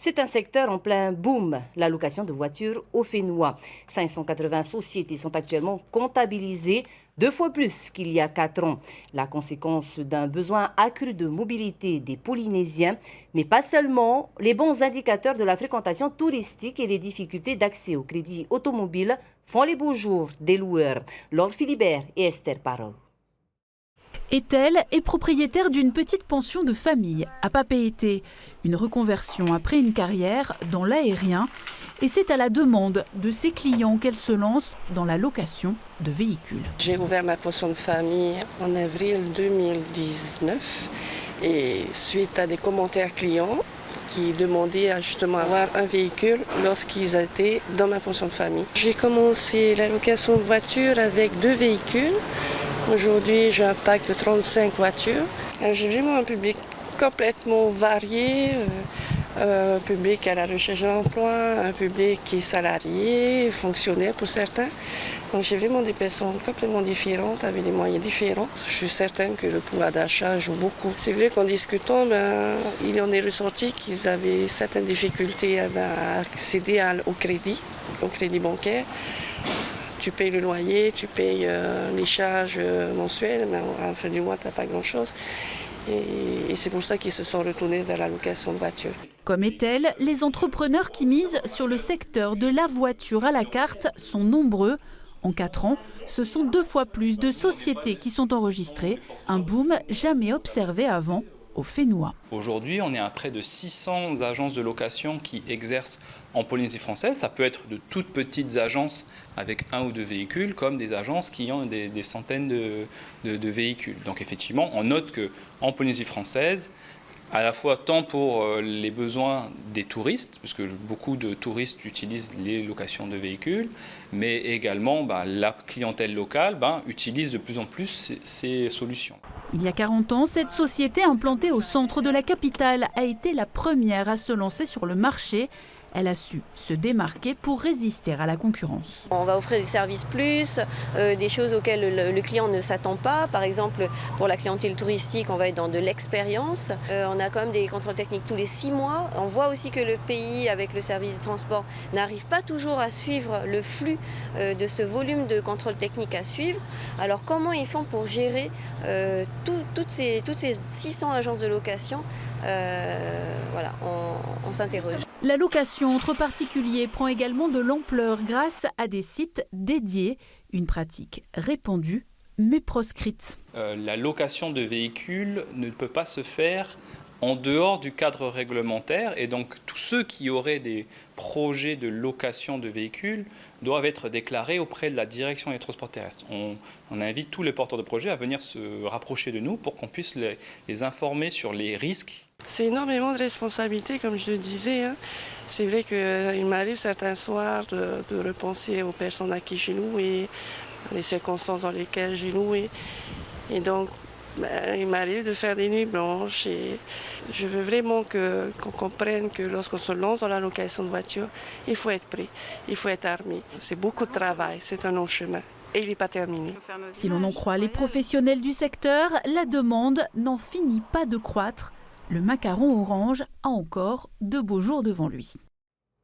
C'est un secteur en plein boom, la location de voitures au Fénois. 580 sociétés sont actuellement comptabilisées, 2 fois plus qu'il y a 4 ans. La conséquence d'un besoin accru de mobilité des Polynésiens, mais pas seulement. Les bons indicateurs de la fréquentation touristique et les difficultés d'accès au crédit automobile font les beaux jours des loueurs. Laure Philibert et Esther Parot. Ethel est propriétaire d'une petite pension de famille à Papeete, une reconversion après une carrière dans l'aérien. Et c'est à la demande de ses clients qu'elle se lance dans la location de véhicules. J'ai ouvert ma pension de famille en avril 2019 et suite à des commentaires clients qui demandaient à justement avoir un véhicule lorsqu'ils étaient dans ma pension de famille. J'ai commencé la location de voiture avec 2 véhicules. Aujourd'hui, j'ai un pack de 35 voitures. J'ai vraiment un public complètement varié, un public à la recherche d'emploi, un public qui est salarié, fonctionnaire pour certains. Donc j'ai vraiment des personnes complètement différentes, avec des moyens différents. Je suis certaine que le pouvoir d'achat joue beaucoup. C'est vrai qu'en discutant, il en est ressorti qu'ils avaient certaines difficultés à accéder au crédit bancaire. Tu payes le loyer, tu payes les charges mensuelles, mais à la fin du mois, tu n'as pas grand-chose. Et c'est pour ça qu'ils se sont retournés vers la location de voiture. Comme Ethel, les entrepreneurs qui misent sur le secteur de la voiture à la carte sont nombreux. En 4 ans, ce sont 2 fois plus de sociétés qui sont enregistrées. Un boom jamais observé avant au Fénois. Aujourd'hui, on est à près de 600 agences de location qui exercent en Polynésie française. Ça peut être de toutes petites agences avec 1 ou 2 véhicules, comme des agences qui ont des centaines de véhicules. Donc effectivement, on note qu'en Polynésie française, à la fois tant pour les besoins des touristes, puisque beaucoup de touristes utilisent les locations de véhicules, mais également la clientèle locale utilise de plus en plus ces solutions. Il y a 40 ans, cette société implantée au centre de la capitale a été la première à se lancer sur le marché. Elle a su se démarquer pour résister à la concurrence. On va offrir des services plus, des choses auxquelles le client ne s'attend pas. Par exemple, pour la clientèle touristique, on va être dans de l'expérience. On a quand même des contrôles techniques tous les 6 mois. On voit aussi que le pays, avec le service de transport, n'arrive pas toujours à suivre le flux de ce volume de contrôles techniques à suivre. Alors comment ils font pour gérer toutes ces 600 agences de location? Voilà, on s'interroge. La location entre particuliers prend également de l'ampleur grâce à des sites dédiés, une pratique répandue mais proscrite. La location de véhicules ne peut pas se faire en dehors du cadre réglementaire et donc tous ceux qui auraient des projets de location de véhicules doivent être déclarés auprès de la direction des transports terrestres. On invite tous les porteurs de projets à venir se rapprocher de nous pour qu'on puisse les informer sur les risques. C'est énormément de responsabilités, comme je le disais. C'est vrai qu'il m'arrive certains soirs de repenser aux personnes à qui j'ai loué, les circonstances dans lesquelles j'ai loué. Et donc, il m'arrive de faire des nuits blanches et je veux vraiment qu'on comprenne que lorsqu'on se lance dans la location de voiture, il faut être prêt, il faut être armé. C'est beaucoup de travail, c'est un long chemin et il n'est pas terminé. Si l'on en croit les professionnels du secteur, la demande n'en finit pas de croître. Le macaron orange a encore de beaux jours devant lui.